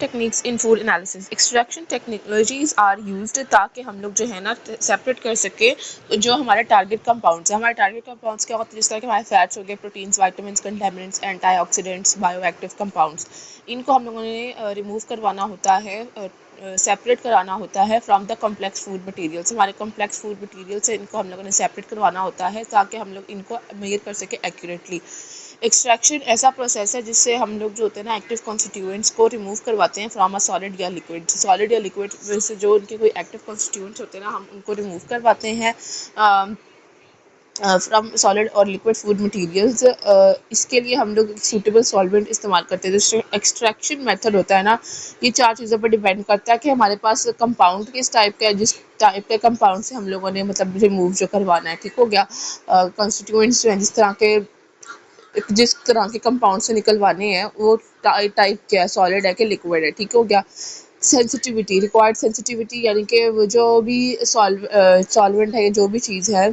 Techniques in food analysis extraction technologies are used ताकि हम लोग जो है ना सेपरेट कर सके जो हमारे टारगेट कंपाउंड्स हैं। हमारे टारगेट कंपाउंड्स क्या होते हैं, जिस तरह के हमारे फैट्स हो गए, proteins, vitamins, contaminants, antioxidants, bioactive compounds, इनको हम लोगों ने रिमूव करवाना होता है, सेपरेट कराना होता है from the complex food materials. हमारे कम्प्लेक्स फूड मटेरियल से इनको हम लोगों ने सेपरेट करवाना होता है ताकि हम लोग इनको मेजर कर सके एक्यूरेटली। एक्सट्रैक्शन ऐसा प्रोसेस है जिससे हम लोग जो होते हैं ना एक्टिव कॉन्स्टिट्यूएंट्स को रिमूव करवाते हैं फ्रॉम अ सॉलिड या लिक्विड। सॉलिड या लिक्विड में से जो उनके कोई एक्टिव कॉन्स्टिट्यूएंट्स होते हैं ना, हम उनको रिमूव करवाते हैं फ्रॉम सॉलिड और लिक्विड फूड मटेरियल्स। इसके लिए हम लोग सूटेबल सॉल्वेंट इस्तेमाल करते हैं। जो एक्सट्रैक्शन मेथड होता है ना, ये 4 चीज़ों पर डिपेंड करता है कि हमारे पास कंपाउंड किस टाइप का है, जिस टाइप के कंपाउंड से हम लोगों ने मतलब रिमूव जो करवाना है। ठीक हो गया। कॉन्स्टिट्यूएंट्स जो हैं, जिस तरह के कंपाउंड से निकलवाने हैं वो टाइप क्या है, सॉलिड है कि लिक्विड है। ठीक हो गया। सेंसिटिविटी, रिक्वायर्ड सेंसिटिविटी, यानी कि वो जो भी सॉल्वेंट है, जो भी चीज़ है,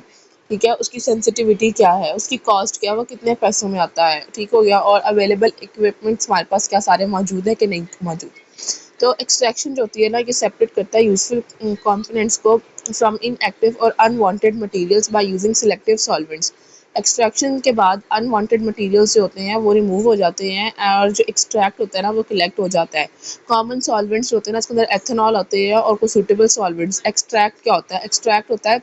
ठीक है, उसकी सेंसिटिविटी क्या है, उसकी कॉस्ट क्या है, वो कितने पैसों में आता है। ठीक हो गया। और अवेलेबल इक्विपमेंट्स हमारे पास क्या सारे मौजूद है कि नहीं मौजूद। तो एक्सट्रैक्शन जो होती है ना, ये सेपरेट करता है यूजफुल कंपोनेंट्स को फ्रॉम इनएक्टिव और unwanted materials by using selective solvents. Extraction के बाद अनवांटेड मटेरियल्स जो होते हैं वो रिमूव हो जाते हैं और जो एक्सट्रैक्ट होता है ना वो कलेक्ट हो जाता है। कॉमन सॉल्वेंट्स होते हैं ना, इसके अंदर एथेनॉल होते हैं और कुछ सूटेबल सॉल्वेंट्स। एक्सट्रैक्ट क्या होता है? एक्सट्रैक्ट होता है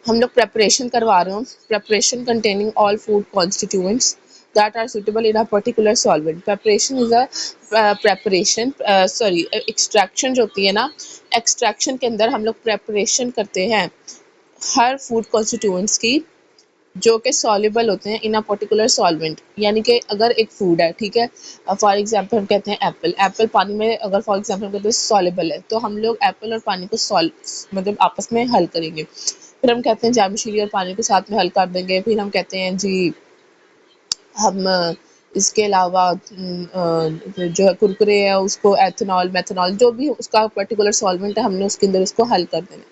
हम लोग प्रेपरेशन करवा रहे हो, preparation containing all food constituents that are suitable in a particular solvent. Preparation is a preparation sorry extraction जो होती है ना, एक्सट्रैक्शन के अंदर हम लोग प्रेपरेशन करते हैं हर फूड कॉन्स्टिट्यूएंट्स की जो कि सॉल्युबल होते हैं इन अ पर्टिकुलर सॉल्वेंट। यानी कि अगर एक फूड है, ठीक है, फॉर एग्जांपल हम कहते हैं एप्पल। एप्पल पानी में अगर फॉर एग्जांपल हम कहते हैं सॉल्युबल है, तो हम लोग एप्पल और पानी को मतलब आपस में हल करेंगे। फिर हम कहते हैं जामशीरी और पानी को साथ में हल कर देंगे। फिर हम कहते हैं जी हम इसके अलावा जो है कुरकुरे है उसको एथेनॉल, मेथनॉल, जो भी उसका पर्टिकुलर सॉल्वेंट है, हमने उसके अंदर उसको हल कर देना।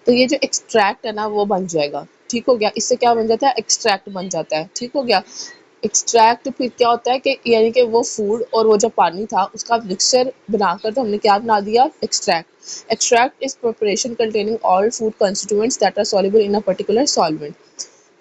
तो ये जो एक्सट्रैक्ट है ना वो बन जाएगा। ठीक हो गया। इससे क्या बन जाता है? एक्सट्रैक्ट बन जाता है। ठीक हो गया। एक्सट्रैक्ट फिर क्या होता है कि यानी कि वो फूड और वो जो पानी था उसका मिक्सचर बनाकर तो हमने क्या बना दिया? Extract. Extract is preparation containing all food constituents that are soluble in a particular solvent.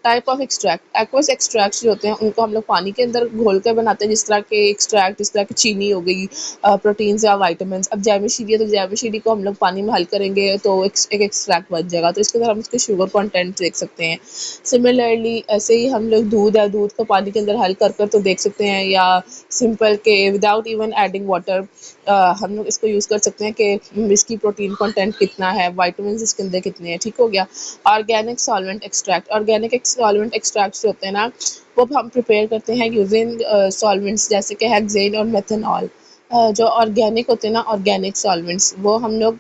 Type of extract, aqueous extract जो होते हैं उनको हम लोग पानी के अंदर घोल कर बनाते हैं, जिस तरह के एक्सट्रैक्ट, जिस तरह की चीनी हो गई, प्रोटीन्स या वाइटामिन। अब जैविशीरी है तो जैविशीरी को हम लोग पानी में हल करेंगे तो एक एक्सट्रैक्ट बन जाएगा। तो इसके अंदर हम उसके शुगर कंटेंट देख सकते हैं। सिमिलरली ऐसे ही हम लोग दूध है, दूध को पानी के अंदर हल कर कर तो देख सकते हैं, या सिंपल के विदाउट इवन एडिंग वाटर हम लोग इसको यूज़ कर सकते हैं कि इसकी प्रोटीन कंटेंट कितना है, वाइटामिन इसके अंदर कितने हैं। ठीक हो गया। Organic solvent extract, organic solvent extract जो होते हैं ना वो हम प्रिपेयर करते हैं यूजिंग सॉल्वेंट्स जैसे कि हेक्सेन और मेथनॉल। जो ऑर्गेनिक होते हैं ना, ऑर्गेनिक सॉल्वेंट्स, वो हम लोग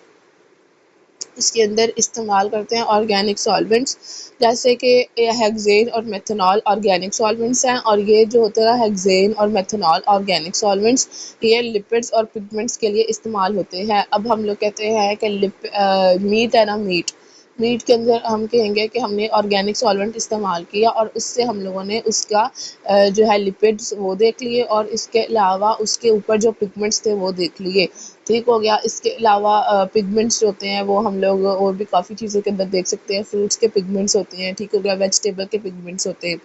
इसके अंदर इस्तेमाल करते हैं ऑर्गेनिक सॉल्वेंट्स, जैसे कि हेक्सेन और मेथनॉल ऑर्गेनिक सॉल्वेंट्स हैं। और ये जो होता है हेक्सेन और मेथनॉल ऑर्गेनिक सॉल्वेंट्स, ये लिपिड्स और पिगमेंट्स के लिए इस्तेमाल होते हैं। अब हम लोग कहते हैं कि मीट है ना, मीट के अंदर हम कहेंगे कि हमने ऑर्गेनिक सॉल्वेंट इस्तेमाल किया और उससे हम लोगों ने उसका जो है लिपिड्स वो देख लिए और इसके अलावा उसके ऊपर जो पिगमेंट्स थे वो देख लिए। ठीक हो गया। इसके अलावा पिगमेंट्स जो होते हैं वो हम लोग और भी काफ़ी चीज़ों के अंदर देख सकते हैं। फ्रूट्स के पिगमेंट्स होते हैं। ठीक हो गया। वेजिटेबल के पिगमेंट्स होते हैं।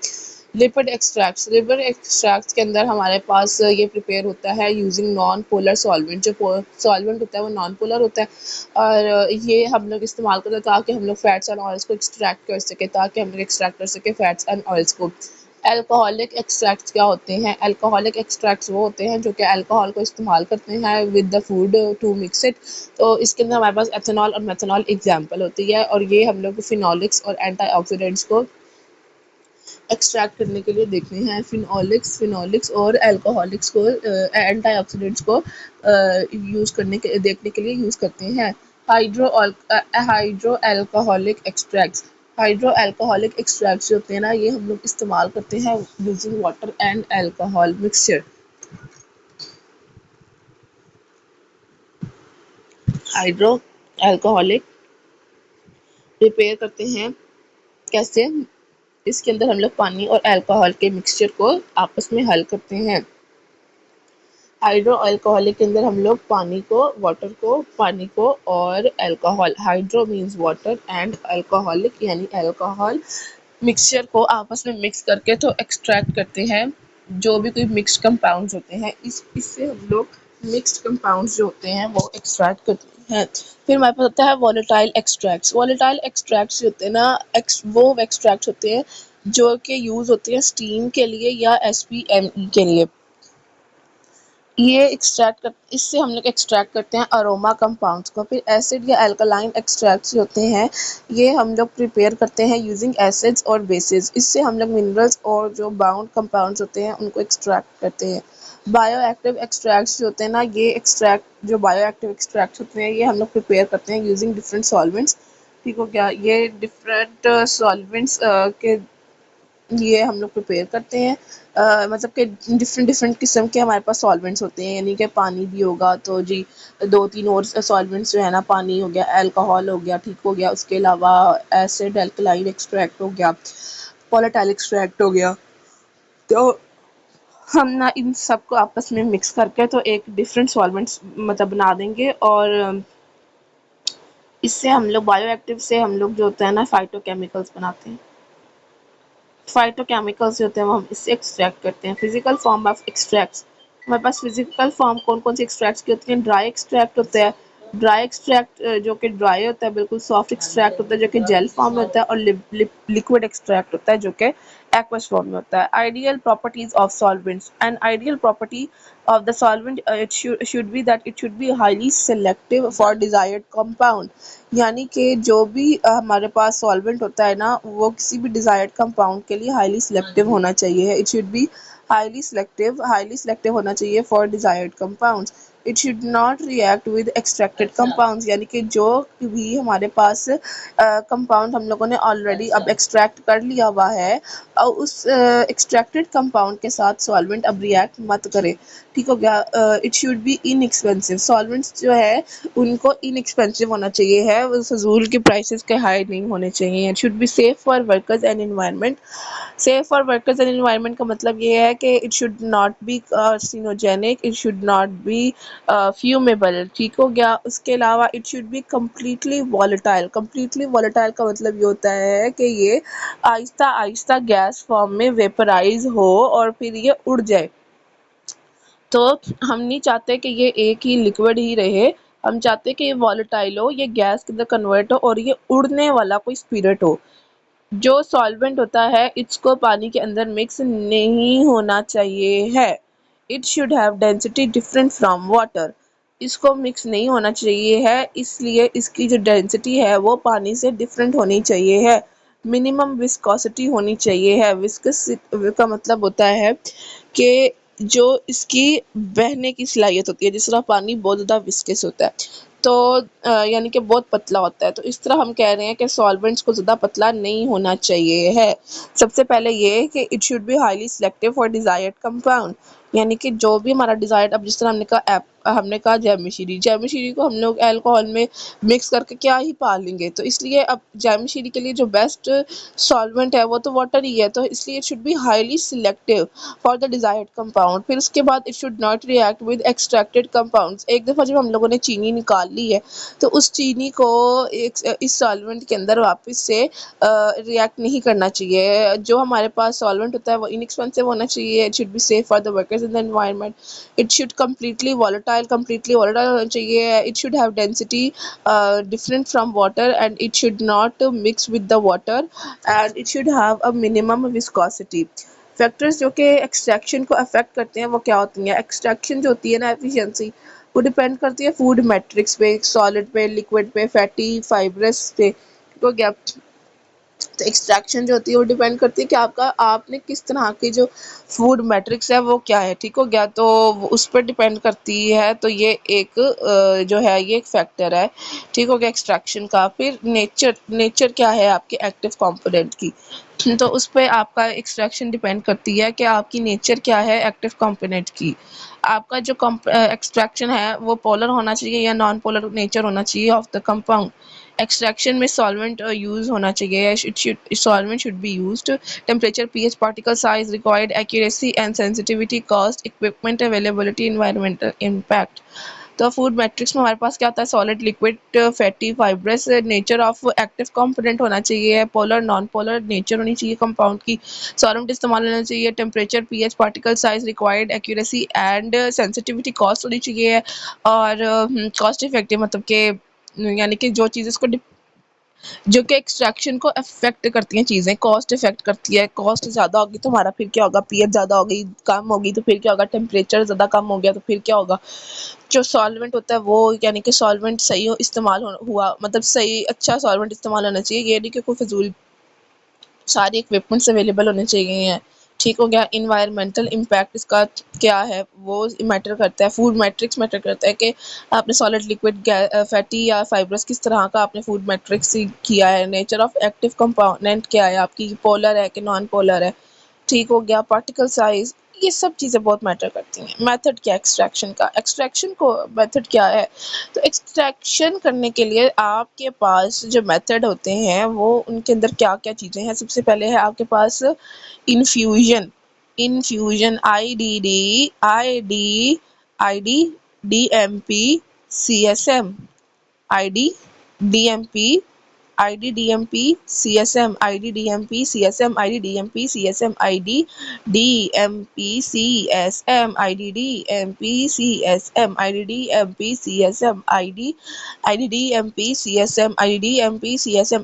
लिपिड एक्सट्रैक्ट्स, लिपिड एक्सट्रैक्ट्स के अंदर हमारे पास ये प्रिपेयर होता है यूजिंग नॉन पोलर सॉल्वेंट। जो सॉल्वेंट होता है वो नॉन पोलर होता है और ये हम लोग इस्तेमाल करते हैं ताकि हम लोग फैट्स एंड ऑयल्स को एक्सट्रैक्ट कर सके, ताकि हम लोग एक्सट्रैक्ट कर सके फैट्स एंड ऑयल्स को। अल्कोहलिक एक्सट्रैक्ट्स क्या होते हैं? अल्कोहलिक एक्सट्रैक्ट्स वो होते हैं जो कि अल्कोहल को इस्तेमाल करते हैं with the food to mix it. तो इसके अंदर हमारे पास एथेनॉल और मेथनॉल एग्जांपल होती है और ये हम लोग फिनोलिक्स और एंटीऑक्सीडेंट्स को एक्सट्रैक्ट करने के लिए देखते हैं। फिनोलिक्स और अल्कोहलिक्स को एंटीऑक्सीडेंट्स को यूज़ करने के देखने के लिए यूज़ करते हैं। Hydro alcoholic extracts, hydro alcoholic extracts जो होते हैं ना ये हम लोग इस्तेमाल करते हैं using water and alcohol mixture. Hydro alcoholic prepare करते हैं कैसे? इसके अंदर हम लोग पानी और अल्कोहल के मिक्सचर को आपस में हल करते हैं। हाइड्रो अल्कोहलिक के अंदर हम लोग पानी को और alcohol, hydro means water and alcoholic यानी अल्कोहल मिक्सचर को आपस में मिक्स करके तो एक्सट्रैक्ट करते हैं जो भी कोई मिक्स्ड कंपाउंड्स होते हैं। इससे हम लोग मिक्स्ड कंपाउंड्स जो होते हैं वो एक्सट्रैक्ट करते हैं। फिर हमारे पास होता है वोलेटाइल एक्सट्रैक्ट्स। वोलेटाइल एक्सट्रैक्ट्स जो होते हैं ना, वो एक्सट्रैक्ट्स होते हैं जो कि यूज़ होते हैं स्टीम के लिए या एसपीएमई के लिए। ये इससे हम लोग एक्सट्रैक्ट करते हैं अरोमा कंपाउंड्स को। फिर एसिड या अल्कलाइन एक्सट्रैक्ट्स होते हैं, ये हम लोग प्रिपेयर करते हैं यूजिंग एसिड्स और बेसिस। इससे हम लोग मिनरल्स और जो बाउंड कंपाउंड्स होते हैं उनको एक्सट्रैक्ट करते हैं। बायो एक्टिव एक्सट्रैक्ट्स जो होते हैं ना, ये एक्सट्रैक्ट जो बायो एक्टिव एक्सट्रैक्ट्स होते हैं ये हम लोग प्रिपेयर करते हैं यूजिंग डिफरेंट सॉल्वेंट्स। ठीक हो गया, ये डिफरेंट सॉल्वेंट्स के ये हम लोग प्रिपेयर करते हैं। मतलब कि डिफरेंट डिफरेंट किस्म के हमारे पास सॉल्वेंट्स होते हैं, यानी कि पानी भी होगा तो जी 2-3 और सॉल्वेंट्स जो है ना, पानी हो गया, अल्कोहल हो गया, ठीक हो गया, उसके अलावा एसिड अल्कलाइन एक्सट्रैक्ट हो गया, वोलेटाइल एक्सट्रैक्ट हो गया। तो हम ना इन सबको आपस में मिक्स करके तो एक डिफरेंट सॉल्वेंट्स मतलब बना देंगे। और इससे हम लोग बायो एक्टिव से हम लोग जो होता है ना फाइटोकेमिकल्स बनाते हैं। फाइटोकेमिकल्स जो होते हैं वो हम इससे एक्सट्रैक्ट करते हैं। फिजिकल फॉर्म ऑफ एक्सट्रैक्ट्स, हमारे पास फिजिकल फॉर्म कौन कौन सी एक्सट्रैक्ट्स की होती हैं? ड्राई एक्सट्रैक्ट होता है, ड्राई एक्सट्रैक्ट जो कि ड्राई होता है बिल्कुल, सॉफ्ट एक्सट्रैक्ट होता है जो कि जेल फॉर्म में होता है, और लिक्विड एक्सट्रैक्ट होता है जो कि एक्वस फॉर्म में होता है। Ideal properties of solvents, and ideal property of the solvent it should be that it should be highly selective for desired compound। यानी कि जो भी हमारे पास सॉल्वेंट होता है ना, वो किसी भी डिजायर्ड कंपाउंड के लिए हाईली सिलेक्टिव होना चाहिए। It should be highly selective होना चाहिए for desired compounds. It should not react with extracted compounds, यानी कि जो भी हमारे पास कंपाउंड हम लोगों ने ऑलरेडी अब एक्सट्रैक्ट कर लिया हुआ है और उस एक्सट्रैक्टेड कंपाउंड के साथ सॉल्वेंट अब रिएक्ट मत करे। ठीक हो गया। It should B inexpensive, solvents जो है उनको इनएक्सपेंसिव होना चाहिए है, वो फजूल के प्राइसेस के हाई नहीं होने चाहिए। It should be safe for workers and environment. Safe for workers and environment का मतलब ये है कि it should not be carcinogenic, it should not be fumable. ठीक हो गया। उसके अलावा it should be completely volatile. Completely volatile का मतलब ये होता है कि ये आहिस्ता आहिस्ता गैस फॉर्म में वेपराइज हो और फिर ये उड़ जाए। तो हम नहीं चाहते कि ये एक ही लिक्विड ही रहे, हम चाहते कि ये वॉलेटाइल हो, ये गैस के अंदर कन्वर्ट हो और ये उड़ने वाला कोई स्पिरिट हो। जो सॉल्वेंट होता है इसको पानी के अंदर मिक्स नहीं होना चाहिए है। It should have density different from water. इसको मिक्स नहीं होना चाहिए है, इसलिए इसकी जो डेंसिटी है वो पानी से डिफरेंट होनी चाहिए है। मिनिमम विस्कोसिटी होनी चाहिए है। विस्कस का मतलब होता है कि जो इसकी बहने की सलाहियत होती है, जिस तरह पानी बहुत ज़्यादा विस्कस होता है तो यानी कि बहुत पतला होता है, तो इस तरह हम कह रहे हैं कि सॉल्वेंट्स को ज़्यादा पतला नहीं होना चाहिए है। सबसे पहले ये कि it should be highly selective for desired compound, यानी कि जो भी हमारा डिज़ायर्ड, अब जिस तरह हमने कहा जैमिशीरी को हम लोग अल्कोहल में मिक्स करके क्या ही पा लेंगे, तो इसलिए अब जैमिशीरी के लिए जो बेस्ट सॉल्वेंट है वो तो वाटर ही है, तो इसलिए it should be highly selective for the desired compound. फिर उसके बाद it should not react with extracted compounds. एक दफ़ा जब हम लोगों ने चीनी निकाल ली है तो उस चीनी को इस सॉल्वेंट के अंदर वापस से रिएक्ट नहीं करना चाहिए। जो हमारे पास सॉल्वेंट होता है वो इनएक्सपेंसिव होना चाहिए। It should be safe for the workers in the environment. It should completely volatile होना चाहिए। It should have density different from water and it should not mix with the water and it should have a minimum viscosity. Factors जो कि extraction को affect करते हैं वो क्या होती हैं? एक्सट्रैक्शन जो होती है ना, एफिशिएंसी, वो डिपेंड करती है फूड मैट्रिक्स पे, सॉलिड पे, लिक्विड पे, फैटी, फाइब्रस पे। तो क्या, तो एक्सट्रैक्शन जो होती है वो डिपेंड करती है कि आपने किस तरह की जो फूड मैट्रिक्स है वो क्या है। ठीक हो गया, तो उस पर डिपेंड करती है। तो ये एक जो है ये एक फैक्टर है। ठीक हो गया एक्सट्रैक्शन का। फिर नेचर क्या है आपके एक्टिव कंपोनेंट की, तो उस पर आपका एक्सट्रैक्शन डिपेंड करती है कि आपकी नेचर क्या है एक्टिव कंपोनेंट की। आपका जो एक्सट्रैक्शन है वो पोलर होना चाहिए या नॉन पोलर नेचर होना चाहिए ऑफ द कंपाउंड। एक्सट्रैक्शन में सॉल्वेंट यूज होना चाहिए, solvent should be used. Temperature, pH, particle size, required accuracy and sensitivity, cost, equipment availability, environmental impact. तो फूड मैट्रिक्स में हमारे पास क्या आता है, solid, liquid, fatty, fibrous, nature of active component होना चाहिए, पोलर, नॉन पोलर नेचर होनी चाहिए कंपाउंड की, सॉल्वेंट इस्तेमाल होना चाहिए, temperature, pH, particle size, required accuracy and sensitivity, cost होनी चाहिए, और कॉस्ट इफेक्टिव मतलब कि यानी कि जो चीज़ इसको जो कि एक्सट्रैक्शन को अफेक्ट करती हैं चीज़ें, कॉस्ट इफेक्ट करती है। कॉस्ट ज़्यादा होगी तो हमारा फिर क्या होगा, पीएच ज़्यादा होगी, कम होगी तो फिर क्या होगा, टेम्परेचर ज़्यादा कम हो गया तो फिर क्या होगा, जो सॉल्वेंट होता है वो यानी कि सॉल्वेंट सही इस्तेमाल हुआ, मतलब सही अच्छा सॉल्वेंट इस्तेमाल होना चाहिए, ये नहीं कि कोई फजूल सारे इक्विपमेंट्स अवेलेबल होने चाहिए। ठीक हो गया। इन्वायरमेंटल इम्पैक्ट इसका क्या है, वो मैटर करता है। फूड मैट्रिक्स मैटर करता है कि आपने सॉलिड, लिक्विड, फैटी या फाइब्रस किस तरह का आपने फूड मैट्रिक्स किया है। नेचर ऑफ एक्टिव कंपोनेंट क्या है आपकी, पोलर है कि नॉन पोलर है। ठीक हो गया। पार्टिकल साइज, ये सब चीज़ें बहुत मैटर करती हैं। मेथड क्या है एक्सट्रैक्शन का, एक्सट्रैक्शन को मेथड क्या है, तो एक्सट्रैक्शन करने के लिए आपके पास जो मेथड होते हैं वो उनके अंदर क्या क्या चीज़ें हैं। सबसे पहले है आपके पास infusion, infusion, I D DMP, CSM, ID DMP, IDDMP, CSM, IDDMP, CSM, IDDMP, CSM, IDDMP, CSM, IDDMP, CSM, IDDMP, CSM, IDDMP, CSM, IDDMP, CSM,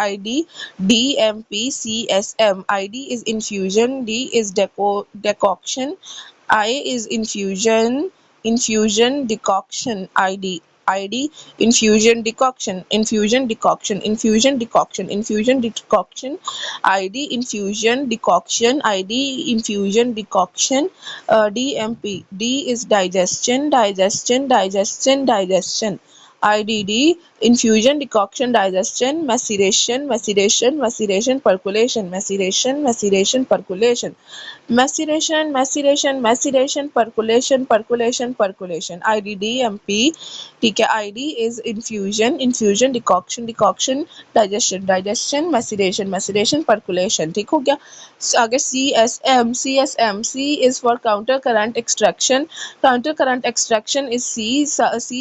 IDDMP, CSM. ID is infusion, D is decoction, I is infusion decoction, ID infusion decoction, infusion decoction, infusion decoction, infusion decoction, ID infusion decoction, ID infusion decoction, DMP, D is digestion, IDD infusion decoction, digestion, maceration, percolation, percolation, IDDMP। ठीक है। ID is infusion decoction, digestion, maceration, percolation। ठीक हो गया। आगे CSM, C is for counter current extraction, counter current extraction is C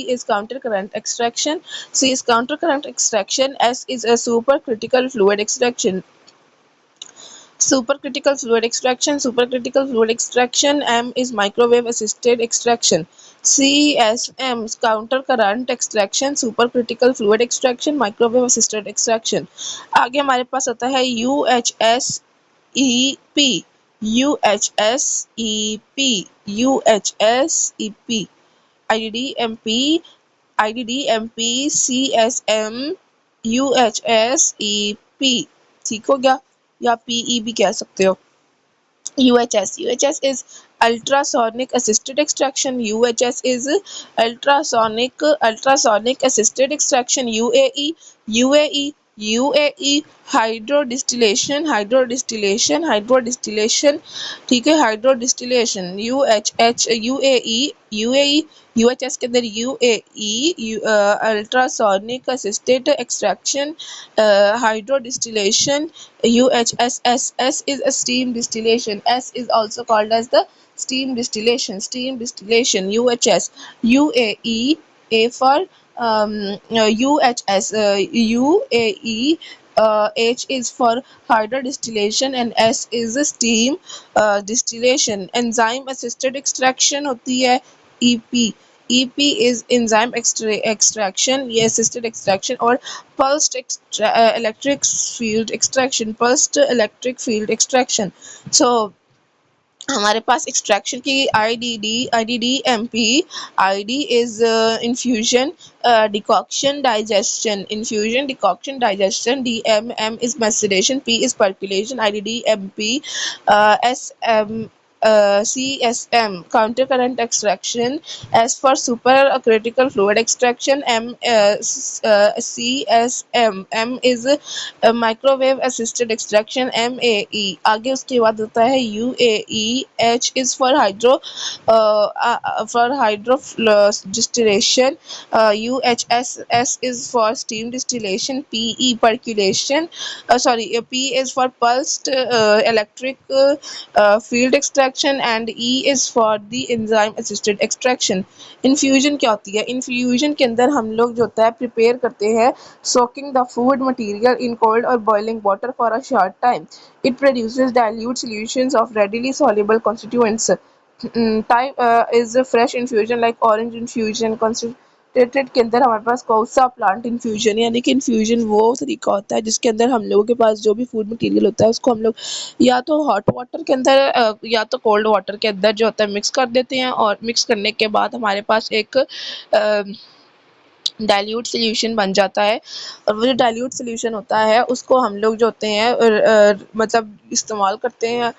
is counter current extraction, C is counter current extraction, S is a supercritical fluid extraction, supercritical fluid extraction, M is microwave assisted extraction, CSM counter current extraction, supercritical fluid extraction, microwave assisted extraction। आगे हमारे पास आता है UHSEP, IDDMP, CSM, UHSEP। ठीक हो गया, या PE भी कह सकते हो। UHS is ultrasonic assisted extraction, UHS is ultrasonic assisted extraction, UAE hydrodistillation, ठीक है, hydrodistillation, UHS के अंदर ultrasonic assisted extraction, hydrodistillation, UHSS is a steam distillation, S is also called as the steam distillation, UHS, UAE, A for UHS, UAE, H is for hydrodistillation and S is steam distillation। enzyme assisted extraction होती है EP is enzyme extraction, ये assisted extraction, और pulsed electric field extraction। So हमारे पास extraction की IDDMP, ID is infusion decoction digestion, DMM is maceration, P is percolation, IDDMP, SM CSM counter current extraction. S for super critical fluid extraction. CSM M is microwave assisted extraction. MAE आगे उसके बाद होता है UAE. H is for hydro distillation. UHS is for steam distillation. PE percolation. P is for pulsed electric field extraction, and E is for the enzyme assisted extraction. Infusion क्या होती है? Infusion के अंदर हम लोग जो होता है प्रिपेयर करते हैं soaking the food material in cold or boiling water for a short time. It produces dilute solutions of readily soluble constituents. Type is a fresh infusion like orange infusion. Concentrated के अंदर हमारे पास कौन सा plant infusion, यानी कि infusion वो तरीका होता है जिसके अंदर हम लोगों के पास जो भी फूड मटेरियल होता है उसको हम लोग या तो हॉट वाटर के अंदर या तो कोल्ड वाटर के अंदर जो होता है मिक्स कर देते हैं, और मिक्स करने के बाद हमारे पास एक डाइल्यूट सॉल्यूशन बन जाता है। और वो जो डाइल्यूट सॉल्यूशन होता है उसको हम लोग जो होते हैं मतलब इस्तेमाल करते हैं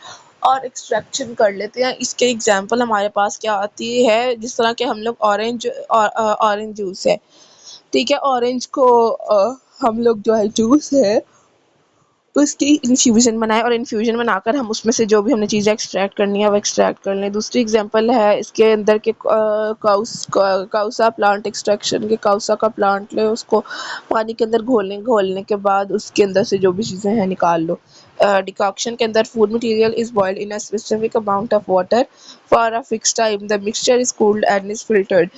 और एक्सट्रैक्शन कर लेते हैं। इसके एग्जांपल हमारे पास क्या आती है, जिस तरह के हम लोग ऑरेंज जूस है, ठीक है, ऑरेंज को हम लोग जो है जूस है उसकी इन्फ्यूजन बनाए और इन्फ्यूजन बनाकर हम उसमें से जो भी हमने चीज़ें एक्सट्रैक्ट करनी है वो एक्सट्रैक्ट कर लें। दूसरी एग्जांपल है इसके अंदर के काउसा प्लांट एक्सट्रैक्शन के। काउसा का प्लांट ले, उसको पानी के अंदर घोलने के बाद उसके अंदर से जो भी चीज़ें हैं निकाल लो। डिकॉक्शन के अंदर food material is boiled in a specific amount of water for a fix time. The mixture is cooled and is filtered.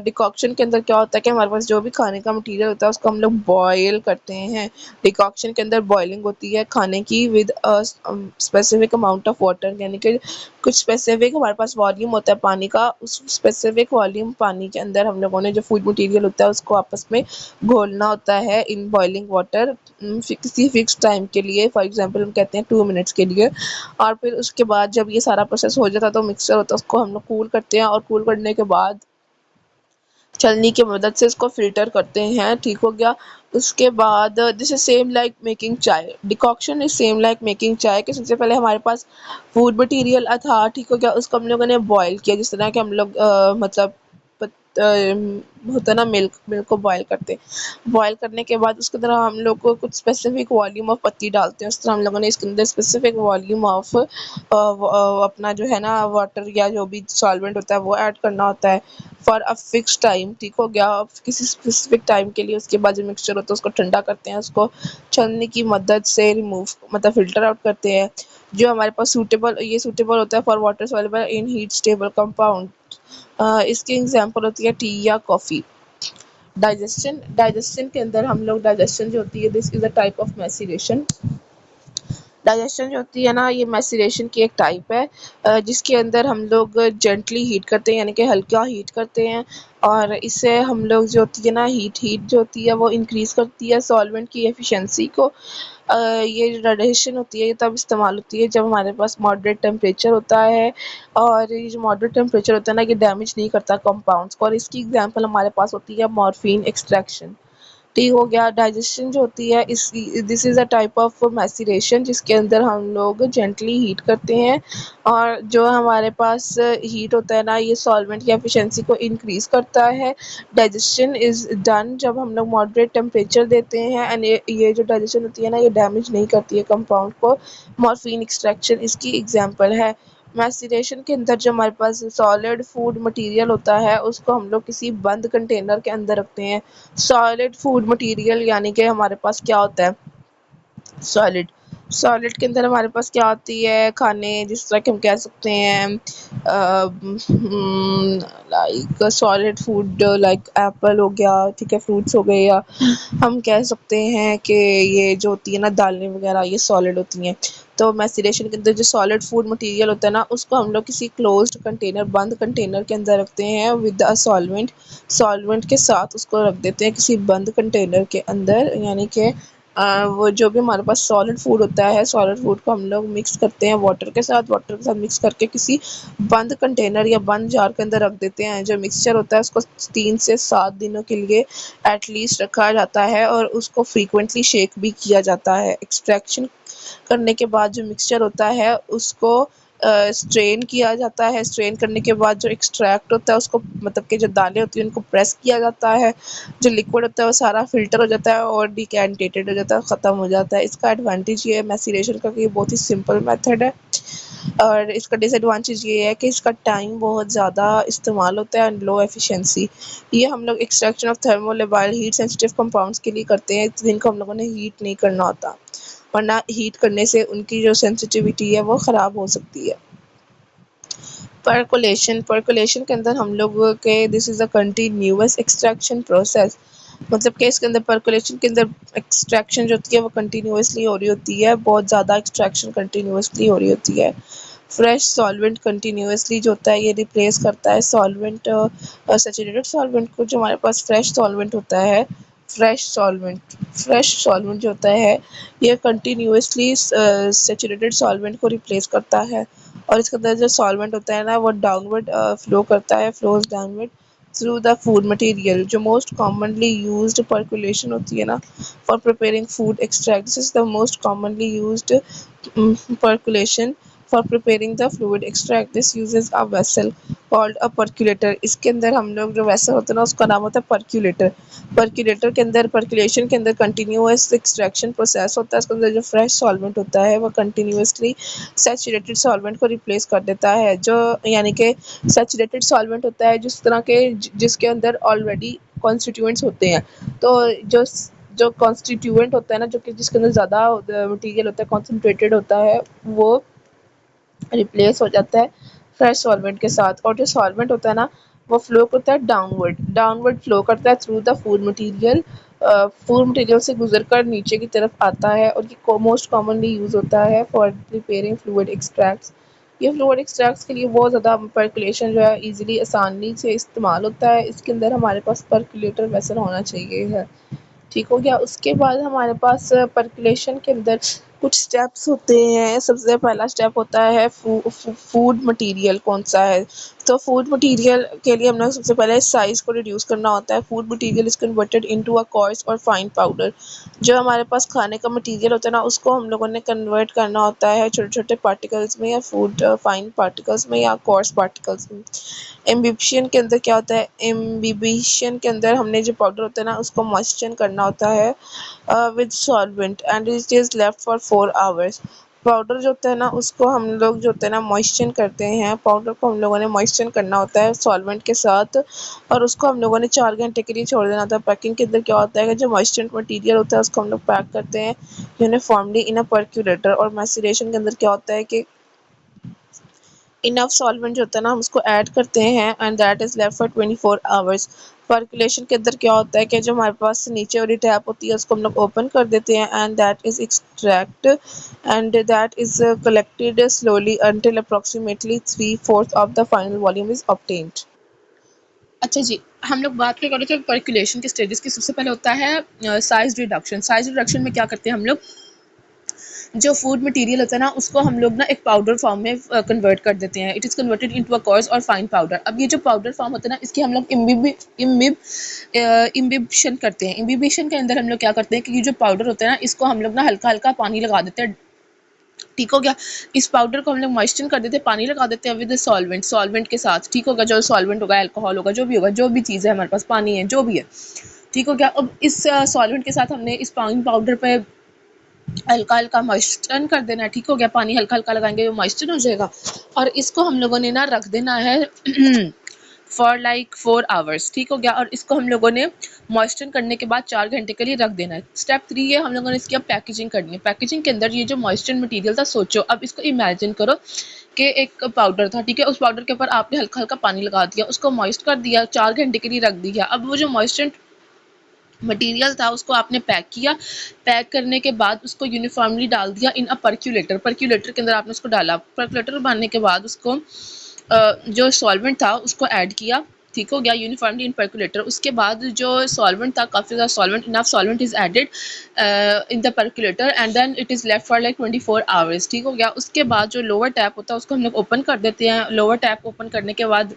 Decoction के अंदर क्या होता है कि हमारे पास जो भी खाने का मटेरियल होता है उसको हम लोग बॉयल करते हैं। डिकॉक्शन के अंदर बॉइलिंग होती है खाने की with specific amount of water, यानी कि कुछ स्पेसिफिक हमारे पास वॉल्यूम होता है पानी का, उस स्पेसिफिक वॉल्यूम पानी के अंदर हम लोगों ने जो फूड मटेरियल होता है उसको आपस में घोलना होता है इन बॉइलिंग वाटर किसी फिक्स टाइम के लिए। फॉर एग्जांपल हम कहते हैं 2 मिनट्स के लिए। और फिर उसके बाद जब ये सारा प्रोसेस हो जाता है तो मिक्सचर होता है उसको हम लोग कूल करते हैं, और कूल करने के बाद छलनी की मदद से इसको फिल्टर करते हैं। ठीक हो गया। उसके बाद this is same like making chai. Decoction is same like making chai कि सबसे पहले हमारे पास फूड मटेरियल था, ठीक हो गया, उसको हम लोगों ने बॉयल किया, जिस तरह के हम लोग मतलब होता है ना, मिल्क को बॉयल करते हैं। बॉयल करने के बाद उसके अंदर हम लोग को कुछ स्पेसिफिक वॉल्यूम ऑफ पत्ती डालते हैं, उस तरह हम लोगों ने इसके अंदर स्पेसिफिक वॉल्यूम ऑफ अपना जो है ना वाटर या जो भी सॉल्वेंट होता है वो ऐड करना होता है फॉर अ फिक्स टाइम। ठीक हो गया। किसी स्पेसिफिक टाइम के लिए उसके बाद जो मिक्सचर होता है उसको ठंडा करते हैं, उसको छलनी की मदद से रिमूव मतलब फिल्टर आउट करते हैं। जो हमारे पास सूटेबल होता है for water soluble in heat stable compound. इसकी एग्जांपल होती है टी या कॉफ़ी। डाइजेशन के अंदर हम लोग डाइजेशन जो होती है this is a type of maceration. Digestion जो होती है ना ये मैसिरेशन की एक टाइप है जिसके अंदर हम लोग जेंटली हीट करते हैं, यानी कि हल्का हीट करते हैं, और इससे हम लोग जो होती है ना हीट जो होती है वो इंक्रीज़ करती है सॉल्वेंट की एफिशिएंसी को। ये जो डाइजेशन होती है ये तब इस्तेमाल होती है जब हमारे पास मॉडरेट टेम्परेचर होता है, और ये जो मॉडरेट टेम्परेचर होता है ना ये डैमेज नहीं करता कंपाउंड्स को। और इसकी एग्जांपल हमारे पास होती है मॉर्फिन एक्सट्रैक्शन। ठीक हो गया। डाइजेशन जो होती है इस this is a type of maceration जिसके अंदर हम लोग जेंटली हीट करते हैं, और जो हमारे पास हीट होता है ना ये सॉल्वेंट की एफिशिएंसी को इंक्रीज़ करता है। डाइजेशन इज़ डन जब हम लोग मॉडरेट टेम्परेचर देते हैं, एंड ये जो डाइजेशन होती है ना ये डैमेज नहीं करती है कंपाउंड को। मॉर्फिन एक्सट्रैक्शन इसकी एग्जांपल है। मैसिरेशन के अंदर जो हमारे पास सॉलिड फूड मटेरियल होता है उसको हम लोग किसी बंद कंटेनर के अंदर रखते हैं। सॉलिड फूड मटेरियल यानी कि हमारे पास क्या होता है सॉलिड। सॉलिड के अंदर हमारे पास क्या होती है खाने, जिस तरह कि हम कह सकते हैं like solid food like Apple हो गया, ठीक है, फ्रूट्स हो गए, या हम कह सकते हैं कि ये जो होती है ना दालें वगैरह ये सॉलिड होती हैं। तो मैसिरेशन के अंदर जो सॉलिड फूड मटेरियल होता है ना उसको हम लोग किसी क्लोज्ड कंटेनर बंद कंटेनर के अंदर रखते हैं विद अ सॉल्वेंट के साथ उसको रख देते हैं किसी बंद कंटेनर के अंदर, यानी कि वो जो भी हमारे पास सॉलिड फूड होता है सॉलिड फूड को हम लोग मिक्स करते हैं वाटर के साथ मिक्स करके किसी बंद कंटेनर या बंद जार के अंदर रख देते हैं। जो मिक्सचर होता है उसको 3 से 7 दिनों के लिए एटलीस्ट रखा जाता है, और उसको फ्रीक्वेंटली शेक भी किया जाता है। एक्सट्रैक्शन करने के बाद जो मिक्सचर होता है उसको स्ट्रेन किया जाता है। स्ट्रेन करने के बाद जो एक्सट्रैक्ट होता है उसको मतलब कि जो दालें होती हैं उनको प्रेस किया जाता है। जो लिक्विड होता है वो सारा फ़िल्टर हो जाता है और डिकैंटेटेड हो जाता है, ख़त्म हो जाता है। इसका एडवांटेज ये है मैसीरेशन का कि ये बहुत ही सिंपल मेथड है। और इसका डिसएडवांटेज ये है कि इसका टाइम बहुत ज़्यादा इस्तेमाल होता है एंड लो एफिशिएंसी। ये हम लोग extraction of thermolabile heat sensitive compounds के लिए करते हैं जिनको हम लोगों ने हीट नहीं करना होता, वरना हीट करने से उनकी जो सेंसिटिविटी है वो ख़राब हो सकती है। पर्कोलेशन के अंदर हम लोग के this is a continuous extraction process, मतलब कि इसके अंदर पर्कोलेशन के अंदर एक्सट्रैक्शन जो होती है वो कंटिन्यूअसली हो रही होती है, बहुत ज़्यादा एक्सट्रैक्शन कंटिन्यूअसली हो रही होती है। फ्रेश सॉल्वेंट कंटिन्यूअसली जो होता है ये रिप्लेस करता है सॉल्वेंट, सैचुरेटेड सॉल्वेंट को। जो हमारे पास फ्रेश सॉल्वेंट जो होता है ये कंटिन्यूअसली सैचुरेटेड सॉल्वेंट को रिप्लेस करता है। और इसके अंदर जो सॉल्वेंट होता है ना वो डाउनवर्ड फ्लो करता है, flows downward through the food material. जो मोस्ट कॉमनली यूज्ड पर्कुलेशन होती है ना for preparing food extract, this is the most commonly used percolation for preparing the fluid extract. This uses a vessel called a percolator. इसके अंदर हम लोग जो vessel होता है ना उसका नाम होता है percolator। percolator के अंदर percolation के अंदर continuous extraction process होता है। इसके अंदर जो fresh solvent होता है वो continuously saturated solvent को replace कर देता है। जो यानी कि saturated solvent होता है जिसके अंदर already constituents होते हैं। तो जो कॉन्स्टिट्यूएंट होता है ना जो कि जिसके अंदर ज़्यादा मटीरियल होता है, कॉन्सनट्रेटेड होता है, वो रिप्लेस हो जाता है फ्रेश सॉल्वेंट के साथ। और जो सॉल्वेंट होता है ना वो फ्लो करता है डाउनवर्ड फ्लो करता है थ्रू द फूड मटेरियल से गुजर कर नीचे की तरफ आता है। और ये मोस्ट कॉमनली यूज़ होता है फॉर प्रिपेयरिंग फ्लूइड एक्सट्रैक्ट्स। ये फ्लूइड एक्सट्रैक्ट्स के लिए बहुत ज़्यादा पर्कुलेशन जो है ईजिली आसानी से इस्तेमाल होता है। इसके अंदर हमारे पास पर्कुलेटर वेसल होना चाहिए है, ठीक हो गया। उसके बाद हमारे पास पर्कुलेशन के अंदर कुछ स्टेप्स होते हैं। सबसे पहला स्टेप होता है फूड मटेरियल कौन सा है। तो फूड मटेरियल के लिए हमने सबसे पहले साइज़ को रिड्यूस करना होता है। Food material is converted into a course और फाइन पाउडर। जो हमारे पास खाने का मटेरियल होता है ना उसको हम लोगों ने कन्वर्ट करना होता है छोटे छोटे पार्टिकल्स में, या फूड फाइन पार्टिकल्स में, या कोर्स पार्टिकल्स में। एम्बिशन के अंदर क्या होता है, एम्बिशन के अंदर हमने जो पाउडर होता है ना उसको मॉइस्चर करना होता है with solvent and it is left for 4 hours. Powder जो होता है ना उसको हम लोग जो होता है ना मॉइस्चर करते हैं। पाउडर को हम लोगों ने मॉइस्चर करना होता है सॉल्वेंट के साथ और उसको हम लोगों ने 4 घंटे के लिए छोड़ देना होता है। पैकिंग के अंदर क्या होता है कि जो मॉइस्चर मटीरियल होता है उसको हम लोग पैक करते हैं यूनिफॉर्मली इन अ पर्क्यूलेटर। और मैसीरेशन के अंदर क्या होता है कि इनफ सॉल्वेंट जो होता है ना हम उसको ऐड करते हैं and that is left for 24 hours. Percolation के अंदर क्या होता है कि जो हमारे पास नीचे वाली टैप होती है उसको हम लोग ओपन कर देते हैं and that is extract and that is collected slowly until approximately 3/4 of the final volume is obtained. अच्छा जी, हम लोग बात क्या कर रहे थे पर्कुलेशन के स्टेजेस की। सबसे पहले होता है साइज रिडक्शन। साइज रिडक्शन में क्या करते हैं हम लोग, जो फूड मटेरियल होता है ना उसको हम लोग ना एक पाउडर फॉर्म में कन्वर्ट कर देते हैं। It is converted into a course और फाइन पाउडर। अब ये जो पाउडर फॉर्म होता है ना इसकी हम लोग इम्बिशन करते हैं। इम्बिशन के अंदर हम लोग क्या करते हैं कि ये जो पाउडर होता है ना इसको हम लोग ना हल्का हल्का पानी लगा देते हैं, ठीक हो गया। इस पाउडर को हम लोग मॉइस्चर कर देते हैं, पानी लगा देते हैं विद सॉल्वेंट के साथ, ठीक होगा। जो सॉल्वेंट होगा, अल्कोहल होगा, जो भी होगा, जो भी चीज़ है हमारे पास, पानी है, जो भी है, ठीक हो गया। अब इस सॉल्वेंट के साथ हमने इस पाउडर पे हल्का हल्का मॉइस्चर कर देना है, ठीक हो गया। पानी हल्का हल्का लगाएंगे वो मॉइस्चर हो जाएगा। और इसको हम लोगों ने ना रख देना है फॉर लाइक 4 आवर्स, ठीक हो गया। और इसको हम लोगों ने मॉइस्चर करने के बाद 4 घंटे के लिए रख देना है। स्टेप 3 है हम लोगों ने इसकी अब पैकेजिंग करनी है। पैकेजिंग के अंदर ये जो मॉइस्चर मटेरियल था, सोचो अब इसको इमेजिन करो कि एक पाउडर था, ठीक है। उस पाउडर के ऊपर आपने हल्का हल्का पानी लगा दिया, उसको मॉइस्ट कर दिया, 4 घंटे के लिए रख दिया। अब वो जो मॉइस्चर मटेरियल था उसको आपने पैक किया। पैक करने के बाद उसको यूनिफॉर्मली डाल दिया इन अ पर्क्यूलेटर। पर्क्यूलेटर के अंदर आपने उसको डाला। पर्क्यूलेटर बनाने के बाद उसको जो सॉल्वेंट था उसको ऐड किया, ठीक हो गया, यूनिफॉर्मली इन पर्क्यूलेटर। उसके बाद जो सॉल्वेंट था, काफ़ी ज़्यादा solvent, enough solvent is added in the percolator and then it is left for like 24 hours, ठीक हो गया। उसके बाद जो लोअर टैप होता है उसको हम लोग ओपन कर देते हैं। लोअर टैप ओपन करने के बाद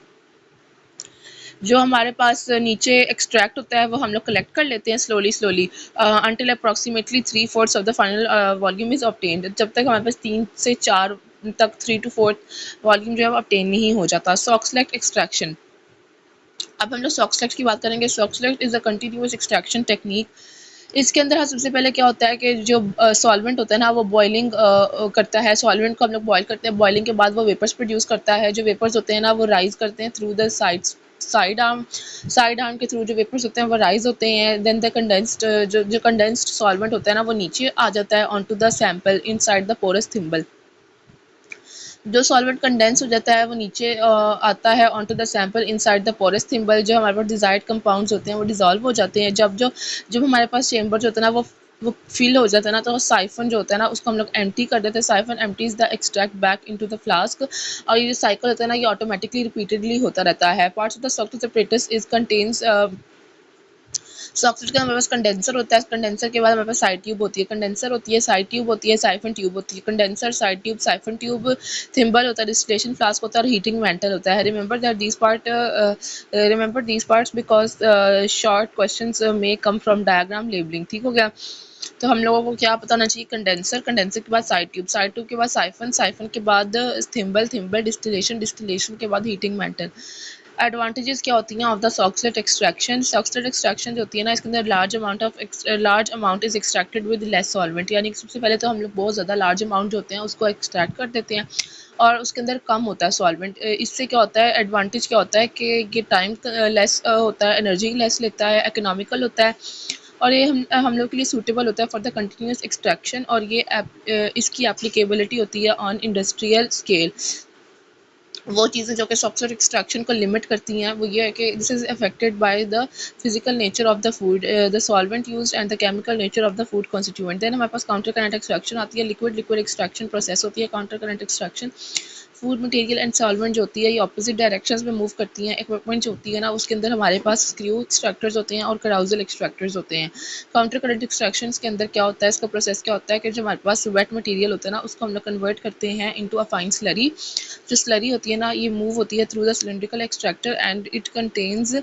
जो हमारे पास नीचे एक्सट्रैक्ट होता है वो हम लोग कलेक्ट कर लेते हैं slowly until approximately 3/4 of the final volume is obtained. जब तक हमारे पास 3 से 4 तक 3 to 4 वॉल्यूम जो है वो obtain नहीं हो जाता। सॉक्सलेट एक्सट्रैक्शन, अब हम लोग सॉक्सलेट की बात करेंगे। Soxhlet is a continuous extraction technique. इसके अंदर हाँ सबसे पहले क्या होता है कि जो सॉल्वेंट होता है ना वो बॉइलिंग करता है। सॉल्वेंट को हम लोग बॉयल करते हैं, बॉइलिंग के बाद वो वेपर्स प्रोड्यूस करता है। जो वेपर्स होते हैं ना वो राइज करते हैं थ्रू द साइड आर्म के थ्रू जो वेपर्स होते हैं वो राइज होते हैं। देन द कंडेंस्ड जो कंडेंस्ड सॉल्वेंट होता है ना वो नीचे आ जाता है on to the sample inside the porous thimble. जो सॉल्वेंट कंडेंस हो जाता है वो नीचे आता है on to the sample inside the porous thimble. जो हमारे पास डिजायर्ड कंपाउंड्स होते हैं वो डिजॉल्व हो जाते हैं। जब हमारे पास चेम्बर जो होता है ना वो फिल हो जाता है ना तो साइफन जो होता है ना उसको हम लोग एम्प्टी कर देते हैं। Siphon empties the extract back into the flask. और ये जो साइकिल होता है ना ये ऑटोमेटिकली रिपीटेडली होता रहता है। Parts of the soft apparatus is contains socket का हमारे पास कंडेंसर होता है। कंडेंसर के बाद हमारे पास साइड ट्यूब होती है, कंडेंसर होती है, साइड ट्यूब होती है, साइफन ट्यूब होती है। Condenser, side tube, siphon tube, thimble होता है, डिस्टिलेशन फ्लास्क होता है और हीटिंग वेंटल होता है। Remember these parts because short questions may come from diagram labelling. ठीक हो गया। तो हम लोगों को क्या पता होना चाहिए? कंडेंसर, कंडेंसर के बाद साइड ट्यूब के बाद साइफन, साइफन के बाद थिम्बल, थिम्बल डिस्टिलेशन, डिस्टिलेशन के बाद हीटिंग मेंटल। एडवांटेजेस क्या होती हैं of the Soxhlet extraction? Soxhlet extraction जो होती है ना इसके अंदर large amount is extracted with less solvent. यानी कि सबसे पहले तो हम लोग बहुत ज़्यादा लार्ज अमाउंट जो होते हैं उसको एक्सट्रैक्ट कर देते हैं और उसके अंदर कम होता है सॉल्वेंट। इससे क्या होता है, एडवांटेज क्या होता है कि ये टाइम लेस होता है, एनर्जी लेस लेता है, इकोनॉमिकल होता है और ये हम लोग के लिए सूटेबल होता है फॉर द कंटिन्यूस एक्सट्रैक्शन। और ये इसकी एप्लीकेबिलिटी होती है ऑन इंडस्ट्रियल स्केल। वो चीज़ें जो कि सॉफ्टवेयर एक्सट्रैक्शन को लिमिट करती हैं वो ये है कि this is affected by the physical nature of the food, the solvent used and the chemical nature of the food constituent. Then हमारे पास काउंटर करंट एक्सट्रैक्शन आती है, लिक्विड लिक्विड एक्सट्रैक्शन प्रोसेस होती है। Counter current extraction food material and solvent जो होती है ये ऑपोजिट डायरेक्शंस में मूव करती हैं। इक्विपमेंट जो होती है ना उसके अंदर हमारे पास स्क्रू एक्सट्रैक्टर्स होते हैं और कराउजल एक्सट्रैक्टर्स होते हैं। काउंटर करंट एक्सट्रैक्शन के अंदर क्या होता है, इसका प्रोसेस क्या होता है कि जो हमारे पास वेट मटेरियल होता है ना उसको हम लोग कन्वर्ट करते हैं इनटू अ फाइन स्लरी। जो स्लरी होती है ना ये मूव होती है through the cylindrical extractor and it contains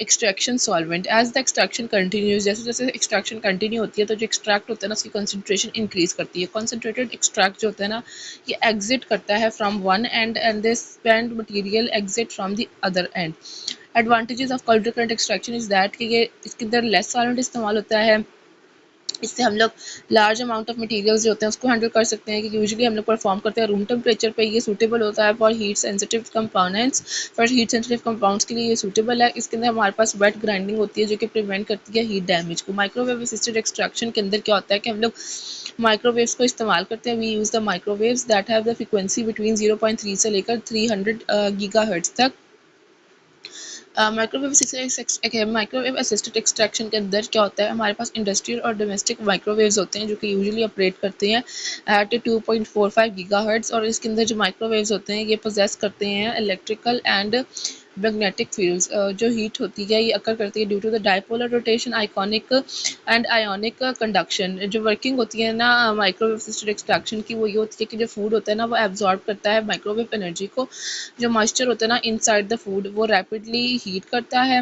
extraction solvent. As the extraction continues, जैसे जैसे एक्सट्रैक्शन कंटिन्यू होती है तो जो एक्सट्रैक्ट होता है ना उसकी कंसनट्रेशन इंक्रीज करती है। कॉन्सनट्रेटेड एक्सट्रैक्ट जो होता है ना ये एग्जिट करता है from one and the spend material exit from the other and. Advantages of counter current extraction is that कि ये इसके अंदर लेस सॉल्वेंट इस्तेमाल होता है। इससे हम लोग लार्ज अमाउंट ऑफ मटेरियल्स जो होते हैं उसको हैंडल कर सकते हैं, क्योंकि यूजुअली हम लोग परफॉर्म करते हैं रूम टेम्परेचर पे। ये सूटेबल होता है for heat sensitive components, for heat sensitive compounds के लिए ये सूटेबल है। इसके अंदर हमारे पास वेट ग्राइंडिंग होती है जो कि प्रिवेंट करती है हीट डैमेज को। माइक्रोवेव असिस्टेड एक्सट्रैक्शन के अंदर क्या होता है कि हम लोग माइक्रोवेव्स को इस्तेमाल करते हैं। We use the microwaves that have the frequency between 0.3 से लेकर 300 गीगाहर्ट्ज़ तक। माइक्रोवेव असिस्टेड एक्सट्रैक्शन के अंदर क्या होता है, हमारे पास इंडस्ट्रियल और डोमेस्टिक माइक्रोवेव्स होते हैं जो कि यूजुअली ऑपरेट करते हैं एट 2.45 गीगाहर्ट्ज़। और इसके अंदर जो माइक्रोवेव्स होते हैं ये पोजेस करते हैं इलेक्ट्रिकल एंड मैग्नेटिक फील्ड्स। जो हीट होती है ये अकर करती है due to the dipolar rotation, iconic and ionic conduction. जो वर्किंग होती है ना माइक्रोवेव असिस्टेड एक्सट्रैक्शन की वो ये होती है कि जो फूड होता है ना वो एब्जॉर्ब करता है माइक्रोवेव एनर्जी को। जो मॉइस्चर होता है ना इनसाइड द फूड वो रैपिडली हीट करता है,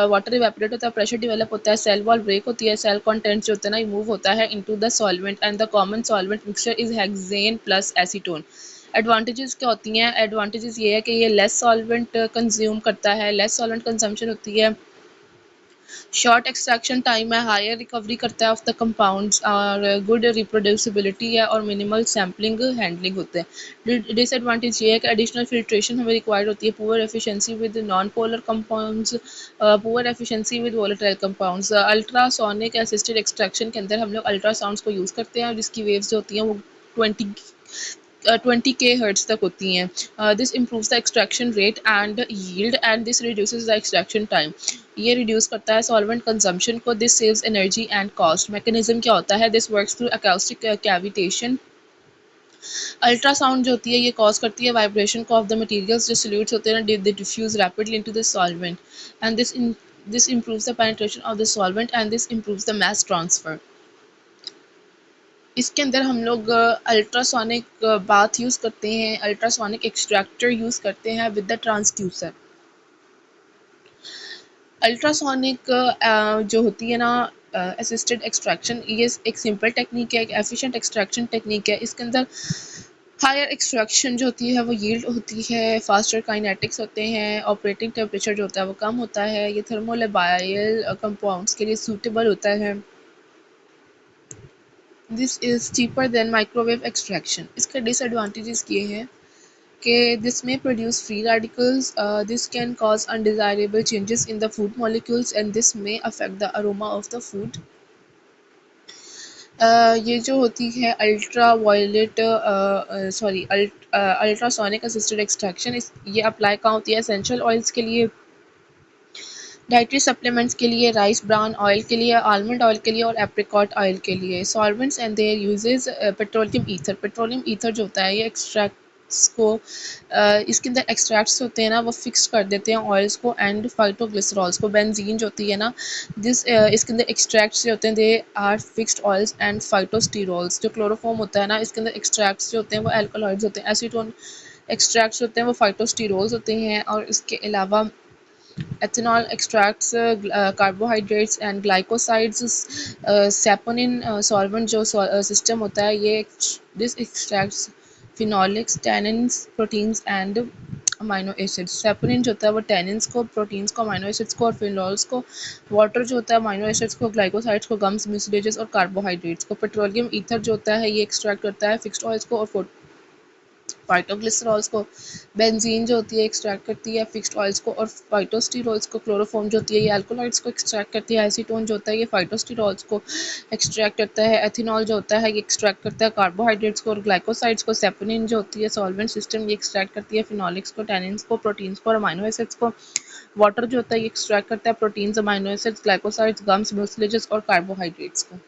वाटर इवेपोरेट होता है, प्रेशर डेवलप होता है, सेल वॉल ब्रेक होती है, सेल कंटेंट जो होता है ना मूव होता है into the solvent and the common solvent mixture is hexane plus acetone. Advantages क्या होती हैं? एडवांटेजेस ये है कि ये लेस सॉल्वेंट कंज्यूम करता है, लेस सॉल्वेंट कंजम्पशन होती है, शॉर्ट एक्सट्रैक्शन टाइम है, हायर रिकवरी करता है ऑफ द कंपाउंड्स और गुड रिप्रोड्यूसिबिलिटी है और मिनिमल सैम्पलिंग हैंडलिंग होते हैं। डिसएडवांटेज ये है कि एडिशनल फिल्ट्रेशन हमें रिक्वायर्ड होती है, poor efficiency with non polar compounds, poor efficiency with volatile compounds. Ultrasonic assisted extraction के अंदर हम लोग अल्ट्रासाउंड्स को यूज़ करते हैं जिसकी वेव्स जो होती हैं वो 20 Hz तक होती हैं। This improves the extraction rate and yield and this reduces the extraction time. ये रिड्यूस करता है सॉल्वेंट कंजम्पशन को, this saves energy and cost. Mechanism क्या होता है? This works through acoustic cavitation. Ultrasound जो होती है ये कॉज करती है वाइब्रेशन को ऑफ द मटेरियल्स। जो सोल्यूट्स होते हैं ना they diffuse rapidly into the solvent and this improves the penetration of the solvent and this improves the mass transfer। इसके अंदर हम लोग अल्ट्रासोनिक बाथ यूज़ करते हैं, अल्ट्रासोनिक एक्सट्रैक्टर यूज़ करते हैं विद द ट्रांसड्यूसर। अल्ट्रासोनिक जो होती है ना असिस्टेड एक्सट्रैक्शन ये एक सिंपल टेक्निक है, एक एफिशिएंट एक्सट्रैक्शन टेक्निक है। इसके अंदर हायर एक्सट्रैक्शन जो होती है वो यील्ड होती है, फास्टर काइनेटिक्स होते हैं, ऑपरेटिंग टेम्परेचर जो होता है वो कम होता है, ये थर्मोलेबाइल कंपाउंड्स के लिए सूटेबल होता है। This is cheaper than microwave extraction. इसके डिसएडवांटेजेस ये हैं कि this may produce free radicals, this can cause undesirable changes in the food molecules and this may affect the aroma of the food. ये जो होती है ultra violet sorry ultrasonic assisted extraction, इस ये अप्लाई कहाँ होती है? एसेंशियल ऑयल्स के लिए, डाइटरी सप्लीमेंट्स के लिए, राइस ब्रान ऑयल के लिए, आलमंड ऑयल के लिए और एप्रिकॉट ऑयल के लिए। Solvents and there uses, petroleum ether. Petroleum ether जो होता है ये एक्सट्रैक्ट्स को इसके अंदर एक्सट्रैक्ट्स होते हैं ना वो फिक्स कर देते हैं ऑयल्स को एंड फाइटोग्लिसरॉल्स को। बेंजीन जो होती है ना इसके अंदर एक्सट्रैक्ट्स जो होते हैं they are fixed oils and phytosterols. जो क्लोरोफॉर्म होता है ना इसके अंदर एक्सट्रैक्ट्स जो होते हैं वो एल्कलॉइड्स होते हैं। एसीटोन एक्सट्रैक्ट्स होते हैं वो फाइटोस्टीरोल्स होते हैं। और इसके अलावा ethanol extracts carbohydrates and glycosides, saponin solvent जो सिस्टम होता है ये this extracts phenolics, tannins, proteins and amino acids. Saponin जो होता है वो टेनिन्स को, प्रोटीन्स को, अमाइनो एसिड्स को और फिनोल्स को, वाटर जो होता है अमाइनो एसिड्स को, ग्लाइकोसाइड्स को, गम्स, म्यूसिलेजेस और कार्बोहाइड्रेट्स को। पेट्रोलियम ईथर जो होता है ये एक्सट्रैक्ट करता है फिक्स्ड ऑयल्स को और फाइटोग्लिसरॉल्स को। बेंजीन जो होती है एक्सट्रैक्ट करती है फिक्स्ड ऑयल्स को और फाइटोस्टीरोल्स को। क्लोरोफॉर्म जो होती है ये अल्कोलॉइड्स को एक्सट्रैक्ट करती है। एसीटोन जो होता है ये फाइटोस्टीरोल्स को एक्सट्रैक्ट करता है। एथेनॉल जो होता है ये एक्सट्रैक्ट करता है कार्बोहाइड्रेट्स को और ग्लाइकोसाइड्स को। सेपोनिन जो होती है सॉल्वेंट सिस्टम ये एक्सट्रैक्ट करती है फिनोलिक्स को, टेनिन्स को, प्रोटीन्स को और अमाइनो एसिड्स को। वाटर जो होता है ये एक्सट्रैक्ट करता है proteins, amino acids, glycosides, gums, mucilages और कार्बोहाइड्रेट्स को।